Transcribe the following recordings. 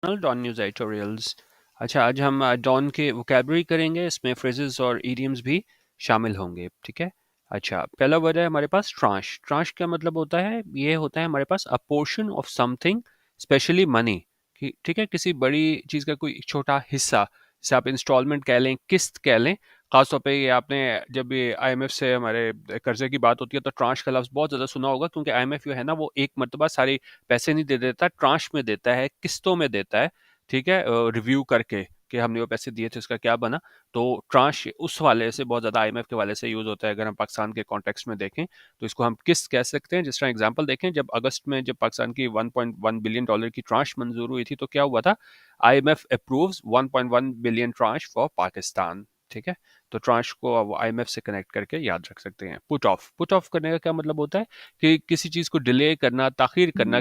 Don news editorials. अच्छा, आज हम डॉन के वोकैबुलरी करेंगे, इसमें फ्रेजेस और इडियम्स भी शामिल होंगे। ठीक है। अच्छा, पहला वर्ड है हमारे पास ट्रांश। ट्रांश क्या मतलब होता है? ये होता है हमारे पास a portion of something, specially money. ठीक है, किसी बड़ी चीज़ का कोई एक छोटा हिस्सा, जैसे आप इंस्टॉलमेंट कह लें, किस्त कह लें। खासतौर पे ये आपने जब ये आईएमएफ से हमारे कर्जे की बात होती है तो ट्रांश का लफ्ज़ बहुत ज़्यादा सुना होगा, क्योंकि आईएमएफ जो है ना वो एक मरतबा सारी पैसे नहीं दे देता, ट्रांश में देता है, किस्तों में देता है। ठीक है, रिव्यू करके कि हमने वो पैसे दिए थे उसका क्या बना। तो ट्रांश उस वाले से बहुत ज़्यादा आईएमएफ के वाले से यूज़ होता है। अगर हम पाकिस्तान के कॉन्टेक्स्ट में देखें तो इसको हम किस्त कह सकते हैं। जिस तरह एग्जांपल देखें, जब अगस्त में जब पाकिस्तान की 1.1 बिलियन डॉलर की ट्रांश मंजूर हुई थी तो क्या हुआ था? IMF approves 1.1 billion tranche for Pakistan. ठीक है, तो ट्रांश को आईएमएफ से कनेक्ट करके याद रख सकते हैं। पुट ऑफ, पुट ऑफ करने का क्या मतलब होता है? कि किसी चीज़ को डिले करना, ताखीर करना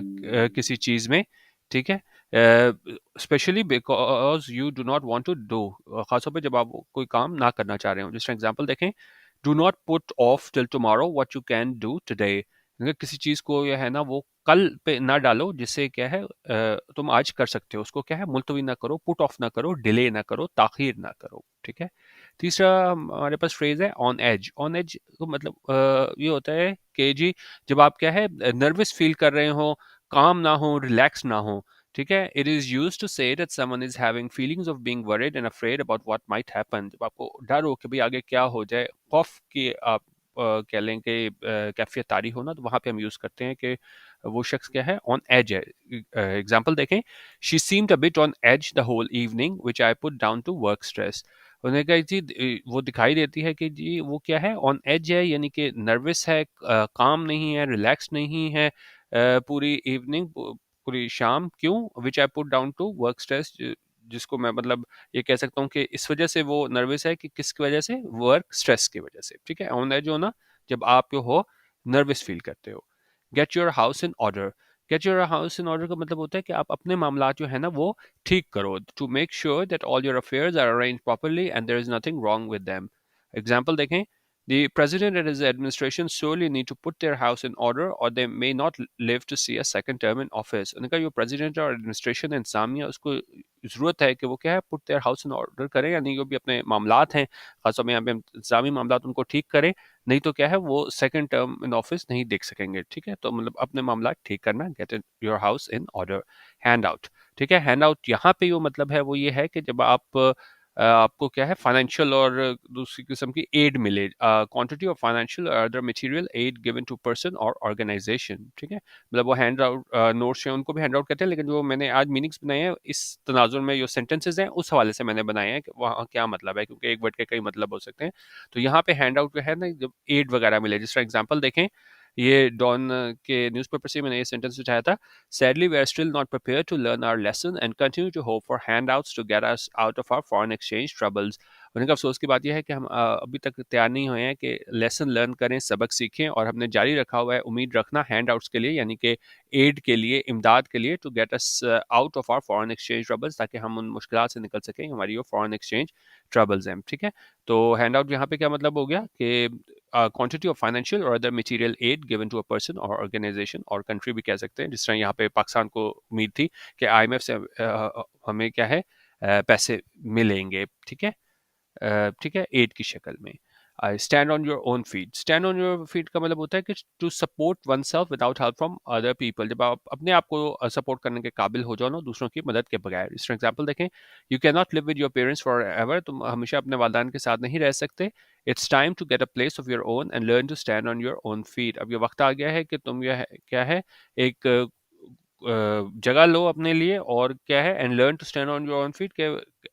किसी चीज़ में। ठीक है, specially because you do not want to do, खासतौर पे जब आप कोई काम ना करना चाह रहे हो। जिस एग्जांपल देखें, do not put off till tomorrow what you can do today. अगर किसी चीज़ को यह है ना वो कल पे ना डालो, जिससे क्या है तुम आज कर सकते हो, उसको क्या है मुलतवी ना करो, पुट ऑफ ना करो, डिले ना करो, ताखीर ना करो। ठीक है। तीसरा हमारे पास फ्रेज है ऑन एज। ऑन एज को मतलब ये होता है कि जी, जब आप क्या है नर्वस फील कर रहे हो, काम ना हो, रिलैक्स ना हो। ठीक है, it is use to say that someone is having feelings of being worried and afraid about what might happen. जब आपको डर हो कि भाई आगे क्या हो जाए, खौफ की आप कह लें कि कैफियत तारी हो ना, तो वहां पे हम यूज करते हैं कि वो शख्स क्या है, ऑन एज है। एग्जाम्पल देखें, she seemed a bit on edge the whole evening which I put down to work stress. उन्हें कहा जी वो दिखाई देती है कि जी वो क्या है, ऑन एज है, यानी कि नर्वस है, काम नहीं है, रिलैक्स नहीं है पूरी इवनिंग, पूरी शाम। क्यों? Which I put down to work stress, जिसको मैं मतलब ये कह सकता हूँ कि इस वजह से वो नर्वस है, कि किसकी वजह से? वर्क स्ट्रेस की वजह से। ठीक है, ऑन एज होना जब आप जो हो नर्वस फील करते हो। Get your house in order. Get your house in order का मतलब होता है कि आप अपने मामला जो है ना वो ठीक करो, to make sure that all your affairs are arrange properly and there is nothing wrong with them. Example देखें, the president and his administration surely need to put their house in order or they may not live to see a second term in office। उनका जो president और administration है इंतजामिया, उसको ज़रूरत है कि वो क्या है, put their house in order करें, यानी जो भी अपने मामलात हैं, खासतौर में यहाँ पे इंतजामी मामलात, उनको ठीक करें। नहीं तो क्या है, वो सेकंड टर्म इन ऑफिस नहीं देख सकेंगे। ठीक है, तो मतलब अपने मामला ठीक करना, get your house in order. Hand out. ठीक है, हैंड आउट यहाँ पे जो मतलब है वो ये है कि जब आप आपको क्या है फाइनेंशियल और दूसरी किस्म की एड मिले, क्वांटिटी ऑफ फाइनेंशियल और other material aid given to person और ऑर्गेनाइजेशन। ठीक है, मतलब वो हैंड आउट नोट्स हैं, उनको भी हैंड आउट कहते हैं, लेकिन जो मैंने आज मीनिंग्स बनाए हैं इस तनाजुर में, जो सेंटेंसेस हैं उस हवाले से मैंने बनाए हैं कि वहाँ क्या मतलब है, क्योंकि एक वर्ड के कई मतलब हो सकते हैं। तो यहाँ पे हैंड आउट जो है ना, जब एड वगैरह मिले, जिस तरह एग्जाम्पल देखें, ये डॉन के न्यूज़पेपर से मैंने ये सेंटेंस उठाया था। Sadly, we are still not prepared to learn our lesson and continue to hope for handouts to get us out of our foreign exchange troubles। उन्हें अफसोस की बात यह है कि हम अभी तक तैयार नहीं हुए हैं कि लेसन लर्न करें, सबक सीखें, और हमने जारी रखा हुआ है उम्मीद रखना हैंडआउट्स के लिए, यानी कि एड के लिए, इमदाद के लिए, to get us out of our foreign exchange troubles, ताकि हम उन मुश्किलात से निकल सकें, हमारी जो फॉरेन एक्सचेंज ट्रबल्स हैं। ठीक है, तो हैंडआउट यहाँ पे क्या मतलब हो गया कि क्वांटिटी ऑफ फाइनेंशियल और other material aid given to a person और ऑर्गेनाइजेशन और कंट्री भी कह सकते हैं। जिस तरह यहाँ पे पाकिस्तान को उम्मीद थी कि आईएमएफ से हमें क्या है पैसे मिलेंगे। ठीक है, ठीक है, एड की शक्ल में। Stand on your own feet. Stand on your feet का मतलब होता है कि to support one self without help from other people. जब आप अपने आप को सपोर्ट करने के काबिल हो जाओ ना, दूसरों की मदद के बगैर। इस एग्जाम्पल देखें, you can not live with your parents for ever. तुम हमेशा अपने वालदान के साथ नहीं रह सकते। It's time to get a place of your own and learn to stand on your own feet. अब ये वक्त आ गया है कि तुम यह क्या है, एक जगह लो अपने लिए, और क्या है, and learn to stand on your own feet,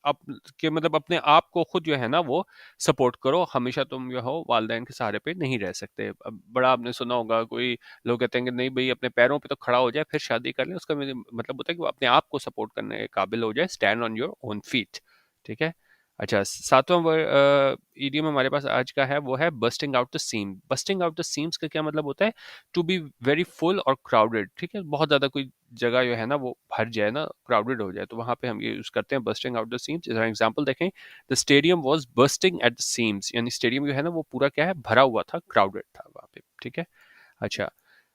अप के मतलब अपने आप को खुद जो है ना वो सपोर्ट करो। हमेशा तुम जो हो वालदैन के सहारे पे नहीं रह सकते। अब बड़ा आपने सुना होगा, कोई लोग कहते हैं कि नहीं भाई अपने पैरों पे तो खड़ा हो जाए फिर शादी कर ले। उसका मतलब होता है कि वो अपने आप को सपोर्ट करने के काबिल हो जाए, stand on your own feet. ठीक है। अच्छा, सातवां इडियम हमारे पास आज का है, वो है busting out the seam. Busting out the seams का क्या मतलब होता है? टू बी वेरी फुल और क्राउडेड। ठीक है, बहुत ज़्यादा कोई जगह जो है ना वो भर जाए ना, क्राउडेड हो जाए, तो वहाँ पे हम ये यूज़ करते हैं बस्टिंग आउट द सीम्स। जैसा एग्जांपल देखें, the stadium was busting at the seams, यानी स्टेडियम जो है ना वो पूरा क्या है, भरा हुआ था, क्राउडेड था वहाँ पे। ठीक है। अच्छा,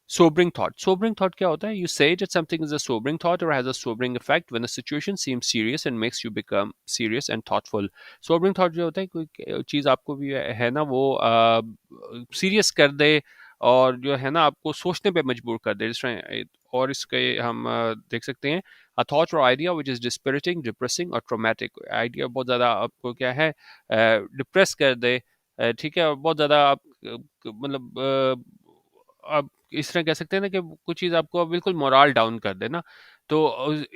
Sobering thought क्या होता है? You say that something is a sobering thought or has a sobering effect when the situation seems serious and makes you become serious and thoughtful. Sobering thought जो होता है कोई चीज़ आपको भी है ना वो सीरियस कर दे और जो है ना आपको सोचने पे मजबूर कर दे जिस तरह और इसके हम देख सकते हैं a thought or idea which is dispiriting, depressing or traumatic. Idea बहुत ज़्यादा आपको क्या है डिप्रेस कर दे ठीक है और बहुत ज़्यादा आप मतलब आप इस तरह कह सकते हैं ना कि कुछ चीज़ आपको बिल्कुल मोरल डाउन कर दे ना तो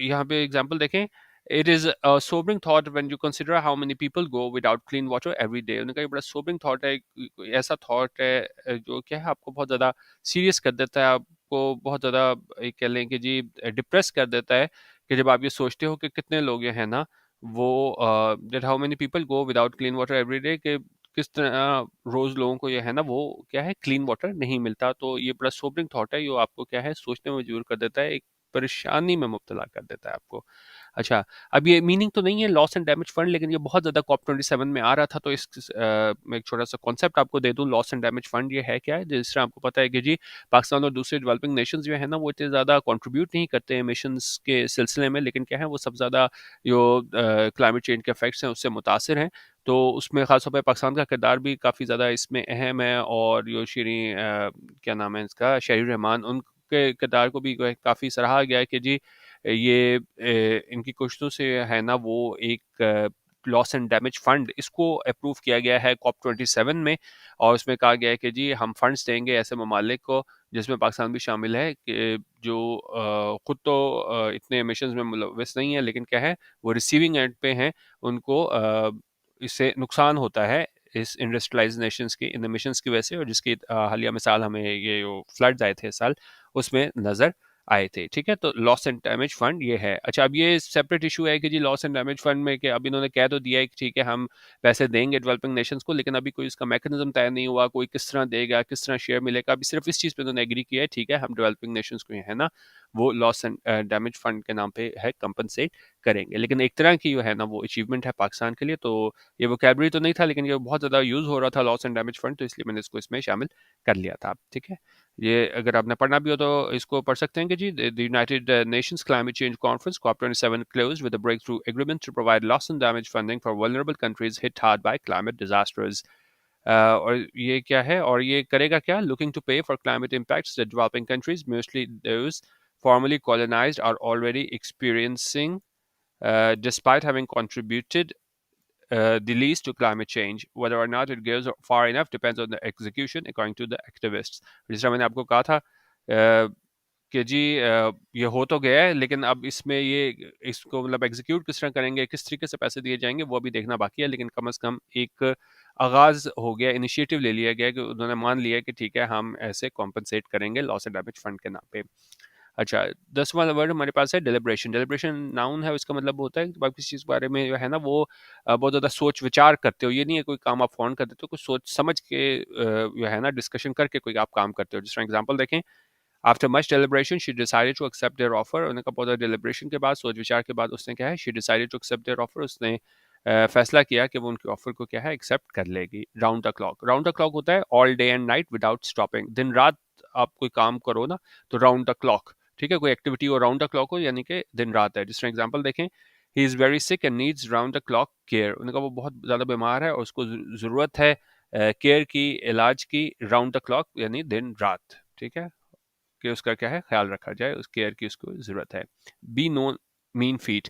यहाँ पे एग्जांपल देखें it is a sobering thought when you consider how many people go without clean water every day उनका ये बड़ा सोबरिंग थॉट है कोई ऐसा थॉट है जो क्या है आपको बहुत ज़्यादा सीरियस कर देता है आपको बहुत ज़्यादा कह लें कि जी डिप्रेस कर देता है कि जब आप ये सोचते हो कि कितने लोग ये हैं ना वो that how many people go without clean water every day कि किस तरह रोज लोगों को ये है ना वो क्या है क्लीन वाटर नहीं मिलता तो ये बड़ा सोबरिंग थॉट है जो आपको क्या है सोचने में मजबूर कर देता है एक परेशानी में मुब्तला कर देता है आपको अच्छा अब ये मीनिंग तो नहीं है लॉस एंड डैमेज फंड लेकिन ये बहुत ज़्यादा कॉप 27 में आ रहा था तो इस मैं एक छोटा सा कॉन्सेप्ट आपको दे दूं लॉस एंड डैमेज फंड ये है क्या है जिस तरह आपको पता है कि जी पाकिस्तान और दूसरे डेवलपिंग नेशंस जो है ना वो इतने ज़्यादा कंट्रीब्यूट नहीं करते हैं मिशंस के सिलसिले में लेकिन क्या है वो सब ज़्यादा जो क्लाइमेट चेंज के इफेक्ट्स हैं उससे मुतासर हैं तो उसमें ख़ास तौर पे पाकिस्तान का किरदार भी काफ़ी ज़्यादा इसमें अहम है और जो क्या नाम है इसका शहीर रहमान उनके किरदार को भी काफ़ी सराहा गया है कि जी ये इनकी कोशिशों से है ना वो एक लॉस एंड डैमेज फंड इसको अप्रूव किया गया है कॉप 27 में और उसमें कहा गया है कि जी हम फंड्स देंगे ऐसे ममालिक को जिसमें पाकिस्तान भी शामिल है कि जो खुद तो इतने एमिशंस में मुलविस नहीं है लेकिन क्या है वो रिसीविंग एंड पे हैं उनको इससे नुकसान होता है इस इंडस्ट्रियलाइज नेशंस की इन एमिशंस की वजह से और जिसकी हालिया मिसाल हमें ये जो फ्लड्स आए थे इस साल उसमें नज़र आए थे ठीक है तो लॉस एंड डैमेज फंड ये है अच्छा अब ये सेपरेट इशू है कि जी लॉस एंड डैमेज फंड में कि अब इन्होंने कह तो दिया है कि ठीक है हम पैसे देंगे डेवलपिंग नेशंस को लेकिन अभी कोई इसका मैकेनिज्म तय नहीं हुआ कोई किस तरह देगा किस तरह शेयर मिलेगा अभी सिर्फ इस चीज़ पे उन्होंने एग्री किया है ठीक है हम डेवलपिंग नेशंस को है ना वो लॉस एंड डैमेज फंड के नाम पे है कंपनसेट करेंगे लेकिन एक तरह की जो है ना वो अचीवमेंट है पाकिस्तान के लिए तो ये वोकैबुलरी तो नहीं था लेकिन ये बहुत ज़्यादा यूज़ हो रहा था लॉस एंड डैमेज फंड तो इसलिए मैंने इसको इसमें शामिल कर लिया था ठीक है ये अगर आपने पढ़ना भी हो तो इसको पढ़ सकते हैं कि जी the United Nations climate change conference COP 27 closed with a breakthrough agreement to provide loss and damage funding for vulnerable countries hit hard by climate disasters. और ये क्या है और ये करेगा क्या लुकिंग टू पे for climate impacts the developing countries mostly those formerly colonized are already experiencing despite having contributed the least to climate change. Whether or not it goes far enough depends on the execution, according to the activists. जिस तरह मैंने आपको कहा था कि जी ये हो तो गया है लेकिन अब इसमें ये इसको मतलब एग्जीक्यूट किस तरह करेंगे किस तरीके से पैसे दिए जाएंगे वो भी देखना बाकी है लेकिन कम से कम एक आगाज हो गया इनिशिएटिव ले लिया गया कि उन्होंने मान लिया कि ठीक है हम ऐसे कॉम्पनसेट करेंगे लॉस एंड डैमेज फंड के नाम पे अच्छा 10वां वर्ड हमारे पास है डेलिब्रेशन डेलिब्रेशन नाउन है उसका मतलब होता है कि आप किसी चीज़ के बारे में जो है ना वो बहुत ज़्यादा सोच विचार करते हो ये नहीं है कोई काम आप फ़ौरन कर देते हो कुछ सोच समझ के जो है ना डिस्कशन करके कोई आप काम करते हो जिस तरह एग्जांपल देखें after much deliberation she decided to accept their offer उन्होंने कहा बहुत डेलिब्रेशन के बाद सोच विचार के बाद उसने क्या है she decided to accept their offer उसने फैसला किया कि वो उनके ऑफर को क्या है एक्सेप्ट कर लेगी राउंड द क्लॉक होता है all day and night without stopping दिन रात आप कोई काम करो ना तो राउंड द क्लॉक ठीक है कोई एक्टिविटी हो राउंड द क्लॉक हो यानी कि दिन रात है जिस तरह एग्जाम्पल देखें he is very sick and needs round the clock care उनका वो बहुत ज़्यादा बीमार है और उसको ज़रूरत है केयर की इलाज की राउंड द क्लॉक यानी दिन रात ठीक है कि उसका क्या है ख्याल रखा जाए उस केयर की उसको ज़रूरत है be no mean feat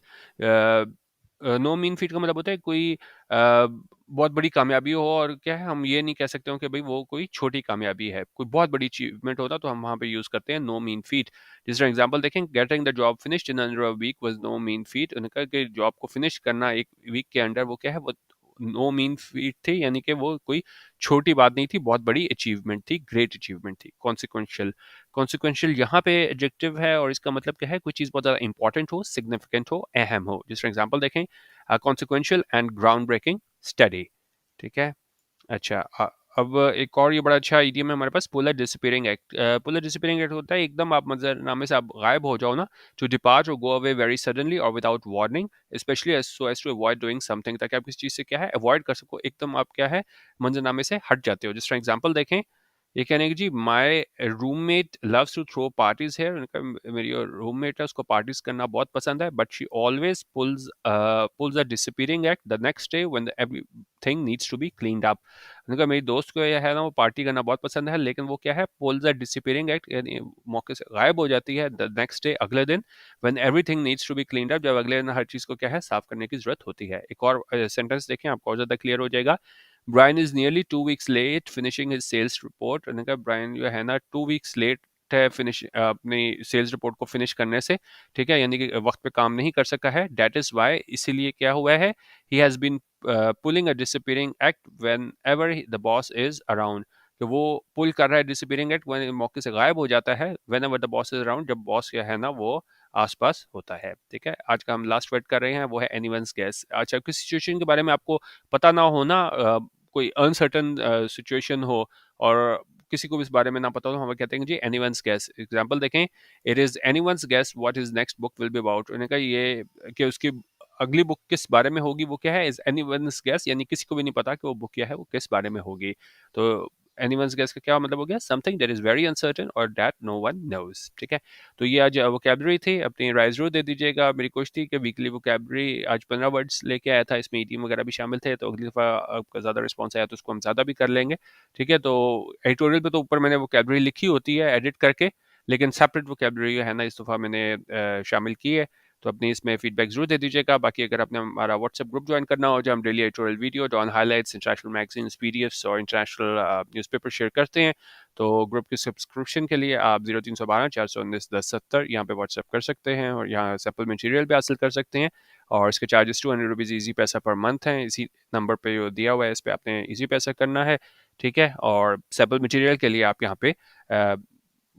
no mean feat का मतलब होता है कोई बहुत बड़ी कामयाबी हो और क्या है हम ये नहीं कह सकते हो कि भाई वो कोई छोटी कामयाबी है कोई बहुत बड़ी अचीवमेंट होता तो हम वहाँ पे यूज़ करते हैं नो मीन फीट जिस तरह एग्जांपल देखें getting the job finished in under a week was no mean feat उन्होंने कहा कि जॉब को फिनिश करना एक वीक के अंडर वो क्या है वो नो मीन फीट थी यानी कि वो कोई छोटी बात नहीं थी बहुत बड़ी अचीवमेंट थी ग्रेट अचीवमेंट थी कॉन्सिक्वेंशियल यहाँ पे एडजेक्टिव है और इसका मतलब क्या है कोई चीज़ बहुत ज़्यादा इंपॉर्टेंट हो सिग्निफिकेंट हो अहम हो जिस एग्जांपल देखें consequential and ground breaking study ठीक है अच्छा अब एक और ये बड़ा अच्छा इडियम है हमारे पास polar disappearing act polar disappearing act होता है एकदम आप मंजरनामे से आप गायब हो जाओ ना टू डिपार्ट और गो अवे वेरी सडनली और without warning specially so as to avoid doing something ताकि आप किसी चीज़ से क्या है अवॉइड कर सको एकदम आप क्या है मंजरनामे से हट जाते हो जिस तरह एग्जांपल देखें ये कहने की जी my roommate loves to throw parties है, उनका मेरी रूममेट है उसको पार्टीज करना बहुत पसंद है, but she always pulls a disappearing act the next day when everything needs to be cleaned up. उनका मेरी दोस्त को यह है ना, वो पार्टी करना बहुत पसंद है, लेकिन वो क्या है, पुल्स अ डिसअपीयरिंग एक्ट, यानी मौके से गायब हो जाती है द नेक्स्ट डे, अगले दिन, when everything needs to be cleaned up, जब अगले दिन हर चीज को क्या है साफ करने की जरूरत होती है। एक और सेंटेंस देखें, आपको और ज्यादा क्लियर हो जाएगा। Brian is nearly 2 weeks late finishing his sales report। मैंने कहा ब्रायन जो है ना 2 weeks लेट है फिनिश अपनी सेल्स रिपोर्ट को फिनिश करने से, ठीक है, यानी कि वक्त पे काम नहीं कर सका है। दैट इज वाई, इसीलिए क्या हुआ है, he has been pulling a disappearing act when ever the boss is around, कि वो पुल कर रहा है डिसअपीयरिंग एक्ट, मौके से गायब हो जाता है, when ever the boss is around, जब बॉस क्या है ना वो आसपास होता है। ठीक है, आज का हम लास्ट वर्ड कर रहे हैं वो है एनीवन्स गेस। अच्छा, किसी सिचुएशन के बारे में आपको पता ना हो ना, कोई अनसर्टन सिचुएशन हो और किसी को भी इस बारे में ना पता हो, तो हम कहते हैं जी एनीवन्स गेस। एग्जांपल देखें, it is anyone's guess what his next book will be about. उन्होंने कहा ये कि उसकी अगली बुक किस बारे में होगी, वो क्या है, इज एनीवन्स गेस, यानी किसी को भी नहीं पता कि वो बुक क्या है, वो किस बारे में होगी। तो एनीवन्स गेस का क्या मतलब हो गया, something that is very uncertain और दैट नो वन नोज। ठीक है, तो ये आज वोकैबुलरी थी। अपनी राय जरूर दे दीजिएगा। मेरी कोशिश थी कि वीकली वोकैबुलरी आज 15 वर्ड्स लेके आया था, इसमें ईडियम वगैरह भी शामिल थे, तो अगली दफ़ा आपका ज़्यादा रिस्पॉन्स आया तो उसको हम ज़्यादा भी कर लेंगे। ठीक है, तो एडिटोरियल पे तो ऊपर मैंने वोकैबुलरी लिखी होती है एडिट करके, लेकिन सेपरेट वोकैबुलरी है ना इस दफ़ा मैंने शामिल की है। तो अपनी इसमें फीडबैक जरूर दे दीजिएगा। बाकी अगर आपने हमारा व्हाट्सएप ग्रुप ज्वाइन करना हो, जहाँ हम daily editorial video, Dawn highlights, international magazines, PDFs और इंटरनेशनल न्यूज़पेपर शेयर करते हैं, तो ग्रुप की सब्सक्रिप्शन के लिए आप 0312 419 1070 यहाँ पे व्हाट्सएप कर सकते हैं और यहाँ सैम्पल मटेरियल भी हासिल कर सकते हैं। और इसके चार्जेस ₹200 ईजी पैसा पर मंथ हैं। इसी नंबर पे जो दिया हुआ है इस पे आपने ईजी पैसा करना है। ठीक है, और सैम्पल मटेरियल के लिए आप यहाँ पे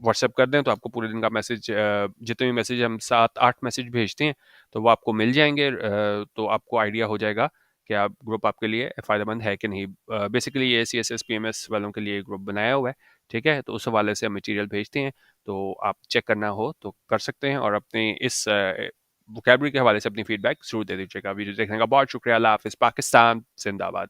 व्हाट्सएप कर दें तो आपको पूरे दिन का मैसेज, जितने भी मैसेज हम 7-8 मैसेज भेजते हैं तो वो आपको मिल जाएंगे। तो आपको आइडिया हो जाएगा कि आप ग्रुप आपके लिए फ़ायदेमंद है कि नहीं। बेसिकली ये CSS PMS वालों के लिए ग्रुप बनाया हुआ है। ठीक है, तो उस हवाले से हम मटेरियल भेजते हैं, तो आप चेक करना हो तो कर सकते हैं और अपने इस वोकैबुलरी के हवाले से अपनी फीडबैक ज़रूर दे दीजिएगा। वीडियो देखने का बहुत शुक्रिया। अल्लाह हाफ़िज़। पाकिस्तान जिंदाबाद।